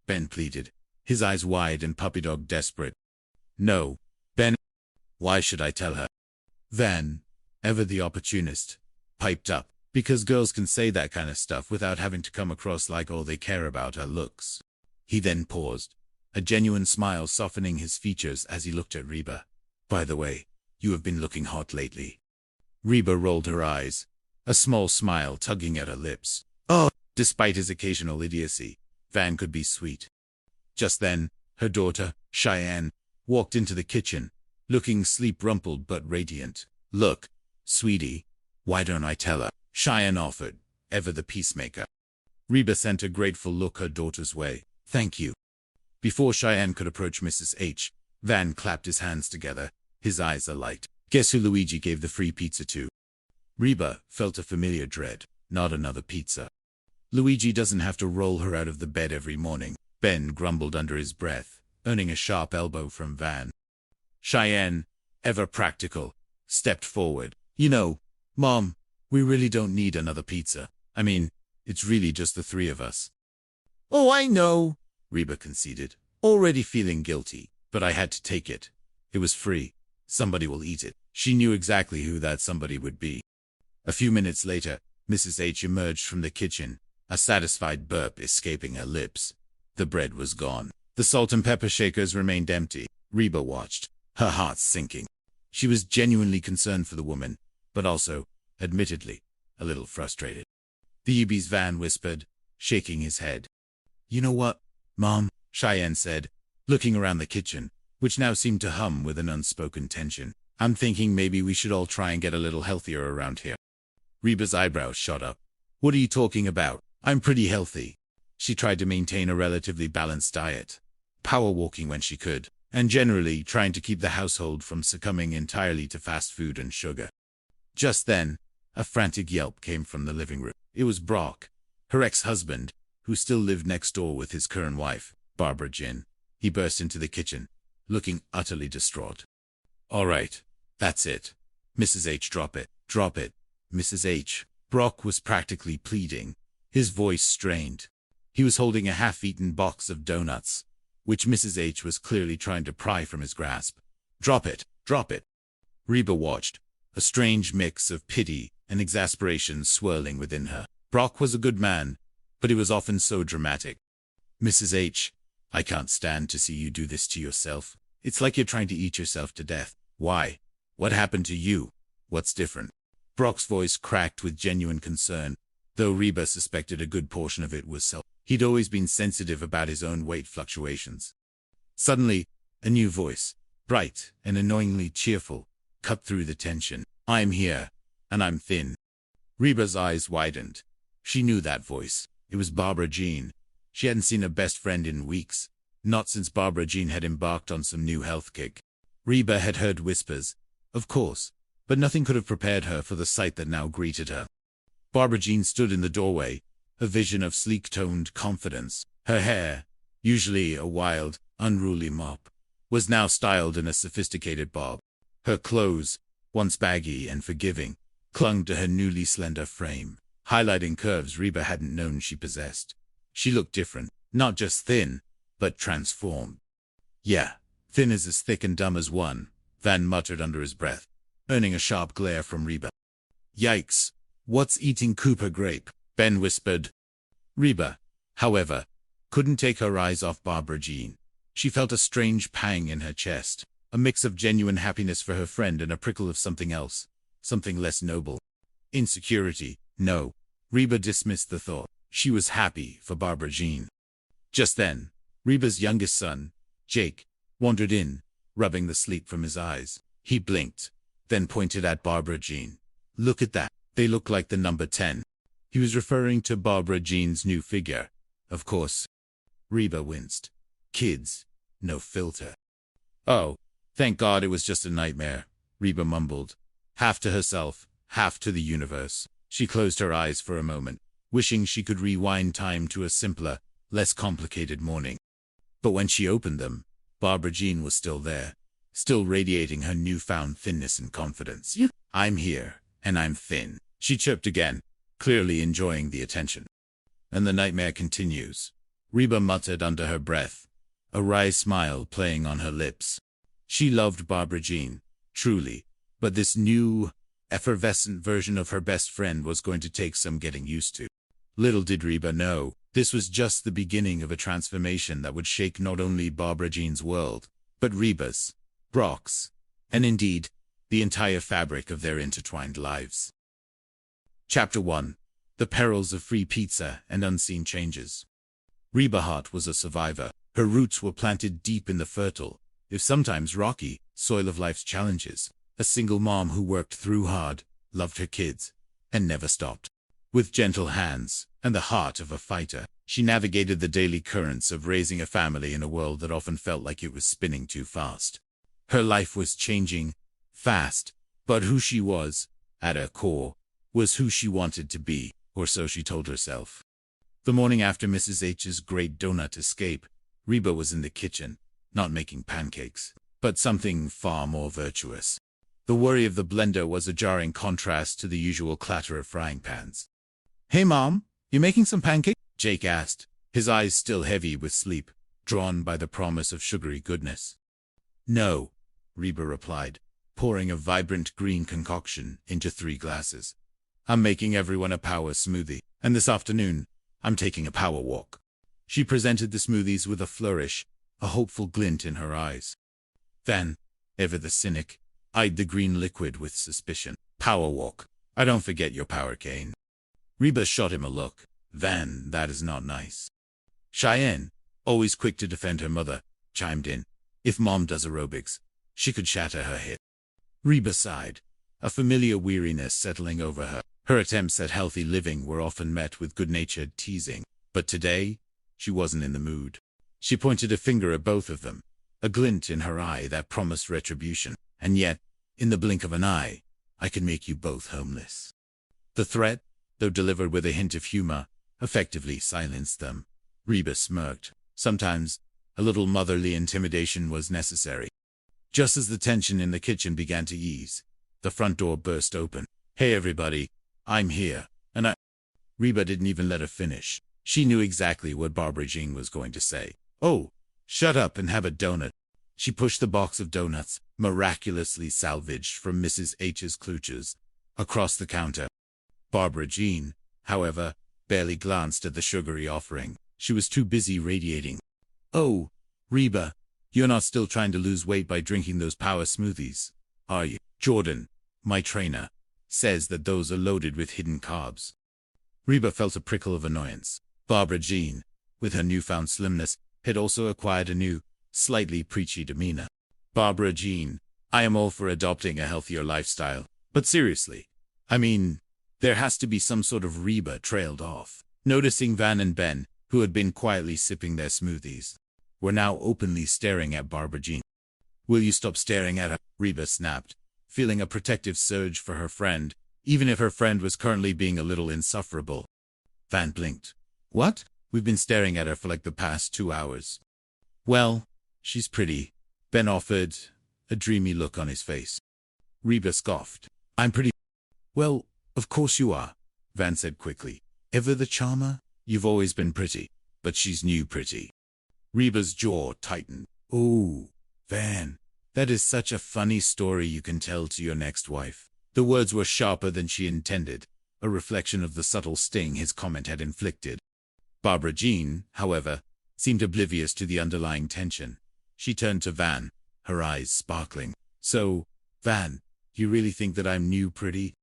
Ben pleaded, his eyes wide and puppy dog desperate. No, Ben. Why should I tell her? Van, ever the opportunist, piped up, because girls can say that kind of stuff without having to come across like all they care about are looks. He then paused, a genuine smile softening his features as he looked at Reba. By the way, you have been looking hot lately. Reba rolled her eyes, a small smile tugging at her lips. Oh, despite his occasional idiocy, Van could be sweet. Just then, her daughter, Cheyenne, walked into the kitchen, looking sleep-rumpled but radiant. Look, sweetie, why don't I tell her? Cheyenne offered, ever the peacemaker. Reba sent a grateful look her daughter's way. Thank you. Before Cheyenne could approach Mrs. H, Van clapped his hands together, his eyes alight. Guess who Luigi gave the free pizza to? Reba felt a familiar dread. Not another pizza. Luigi doesn't have to roll her out of the bed every morning, Ben grumbled under his breath, earning a sharp elbow from Van. Cheyenne, ever practical, stepped forward. You know, Mom, we really don't need another pizza. I mean, it's really just the three of us. Oh, I know, Reba conceded, already feeling guilty, but I had to take it. It was free. Somebody will eat it. She knew exactly who that somebody would be. A few minutes later, Mrs. H emerged from the kitchen, a satisfied burp escaping her lips. The bread was gone. The salt and pepper shakers remained empty. Reba watched, her heart sinking. She was genuinely concerned for the woman, but also, admittedly, a little frustrated. The UB's Van whispered, shaking his head. You know what, Mom? Cheyenne said, looking around the kitchen, which now seemed to hum with an unspoken tension. I'm thinking maybe we should all try and get a little healthier around here. Reba's eyebrows shot up. What are you talking about? I'm pretty healthy. She tried to maintain a relatively balanced diet, power walking when she could, and generally trying to keep the household from succumbing entirely to fast food and sugar. Just then, a frantic yelp came from the living room. It was Brock, her ex-husband, who still lived next door with his current wife, Barbara Jean. He burst into the kitchen, looking utterly distraught. All right, that's it. Mrs. H, drop it. Drop it. Mrs. H. Brock was practically pleading, his voice strained. He was holding a half-eaten box of donuts, which Mrs. H was clearly trying to pry from his grasp. Drop it. Drop it. Reba watched, a strange mix of pity and exasperation swirling within her. Brock was a good man, but he was often so dramatic. Mrs. H, I can't stand to see you do this to yourself. It's like you're trying to eat yourself to death. Why? What happened to you? What's different? Brock's voice cracked with genuine concern, though Reba suspected a good portion of it was self. He'd always been sensitive about his own weight fluctuations. Suddenly, a new voice, bright and annoyingly cheerful, cut through the tension. I'm here, and I'm thin. Reba's eyes widened. She knew that voice. It was Barbara Jean. She hadn't seen her best friend in weeks, not since Barbara Jean had embarked on some new health kick. Reba had heard whispers, of course, but nothing could have prepared her for the sight that now greeted her. Barbara Jean stood in the doorway, a vision of sleek-toned confidence. Her hair, usually a wild, unruly mop, was now styled in a sophisticated bob. Her clothes, once baggy and forgiving, clung to her newly slender frame, highlighting curves Reba hadn't known she possessed. She looked different, not just thin, but transformed. Yeah, thin is as thick and dumb as one, Van muttered under his breath, earning a sharp glare from Reba. Yikes, what's eating Cooper grape? Ben whispered. Reba, however, couldn't take her eyes off Barbara Jean. She felt a strange pang in her chest, a mix of genuine happiness for her friend and a prickle of something else, something less noble. Insecurity, no. Reba dismissed the thought. She was happy for Barbara Jean. Just then, Reba's youngest son, Jake, wandered in, rubbing the sleep from his eyes. He blinked, then pointed at Barbara Jean. Look at that. They look like the number 10. He was referring to Barbara Jean's new figure, of course. Reba winced. Kids, no filter. Oh, thank God it was just a nightmare, Reba mumbled, half to herself, half to the universe. She closed her eyes for a moment, wishing she could rewind time to a simpler, less complicated morning. But when she opened them, Barbara Jean was still there, still radiating her newfound thinness and confidence. I'm here, and I'm thin, she chirped again, clearly enjoying the attention. And the nightmare continues. Reba muttered under her breath, a wry smile playing on her lips. She loved Barbara Jean, truly, but this new, effervescent version of her best friend was going to take some getting used to. Little did Reba know, this was just the beginning of a transformation that would shake not only Barbara Jean's world, but Reba's, Brock's, and indeed, the entire fabric of their intertwined lives. Chapter 1. The Perils of Free Pizza and Unseen Changes. Reba Hart was a survivor. Her roots were planted deep in the fertile, if sometimes rocky, soil of life's challenges. A single mom who worked through hard, loved her kids, and never stopped. With gentle hands and the heart of a fighter, she navigated the daily currents of raising a family in a world that often felt like it was spinning too fast. Her life was changing fast, but who she was, at her core, was who she wanted to be, or so she told herself. The morning after Mrs. H's great donut escape, Reba was in the kitchen, not making pancakes, but something far more virtuous. The worry of the blender was a jarring contrast to the usual clatter of frying pans. "Hey, Mom, you making some pancakes?" Jake asked, his eyes still heavy with sleep, drawn by the promise of sugary goodness. "No," Reba replied, pouring a vibrant green concoction into 3 glasses. "I'm making everyone a power smoothie, and this afternoon, I'm taking a power walk." She presented the smoothies with a flourish, a hopeful glint in her eyes. Van, ever the cynic, eyed the green liquid with suspicion. "Power walk. I don't forget your power cane." Reba shot him a look. "Van, that is not nice." Cheyenne, always quick to defend her mother, chimed in. "If Mom does aerobics, she could shatter her hip." Reba sighed, a familiar weariness settling over her. Her attempts at healthy living were often met with good-natured teasing, but today, she wasn't in the mood. She pointed a finger at both of them, a glint in her eye that promised retribution. "And yet, in the blink of an eye, I could make you both homeless." The threat, though delivered with a hint of humor, effectively silenced them. Reba smirked. Sometimes, a little motherly intimidation was necessary. Just as the tension in the kitchen began to ease, the front door burst open. "Hey everybody, I'm here, and I—" Reba didn't even let her finish. She knew exactly what Barbara Jean was going to say. "Oh, shut up and have a donut." She pushed the box of donuts, miraculously salvaged from Mrs. H's klooches, across the counter. Barbara Jean, however, barely glanced at the sugary offering. She was too busy radiating. "Oh, Reba, you're not still trying to lose weight by drinking those power smoothies, are you? Jordan, my trainer, says that those are loaded with hidden carbs." Reba felt a prickle of annoyance. Barbara Jean, with her newfound slimness, had also acquired a new, slightly preachy demeanor. "Barbara Jean, I am all for adopting a healthier lifestyle, but seriously, I mean, there has to be some sort of..." Reba trailed off, noticing Van and Ben, who had been quietly sipping their smoothies, were now openly staring at Barbara Jean. "Will you stop staring at her?" Reba snapped, feeling a protective surge for her friend, even if her friend was currently being a little insufferable. Van blinked. "What? We've been staring at her for like the past 2 hours." "Well, she's pretty," Ben offered, a dreamy look on his face. Reba scoffed. "I'm pretty." "Well, of course you are," Van said quickly. "Ever the charmer? You've always been pretty, but she's new pretty." Reba's jaw tightened. "Oh, Van, that is such a funny story you can tell to your next wife." The words were sharper than she intended, a reflection of the subtle sting his comment had inflicted. Barbara Jean, however, seemed oblivious to the underlying tension. She turned to Van, her eyes sparkling. "So, Van, you really think that I'm new pretty?"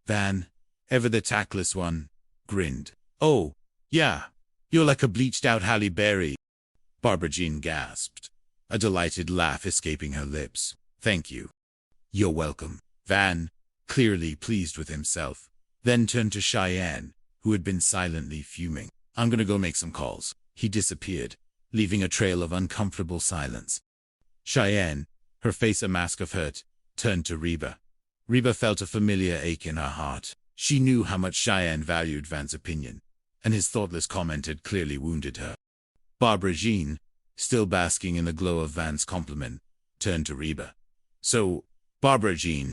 Van, ever the tactless one, grinned. "Oh, yeah, you're like a bleached-out Halle Berry." Barbara Jean gasped, a delighted laugh escaping her lips. "Thank you." "You're welcome." Van, clearly pleased with himself, then turned to Cheyenne, who had been silently fuming. "I'm gonna go make some calls." He disappeared, leaving a trail of uncomfortable silence. Cheyenne, her face a mask of hurt, turned to Reba. Reba felt a familiar ache in her heart. She knew how much Cheyenne valued Van's opinion, and his thoughtless comment had clearly wounded her. Barbara Jean, still basking in the glow of Van's compliment, turned to Reba. "So, Barbara Jean,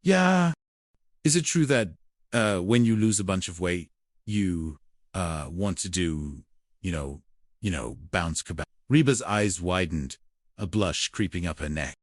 yeah, is it true that, when you lose a bunch of weight, you, want to do, bounce kebab. Reba's eyes widened, a blush creeping up her neck.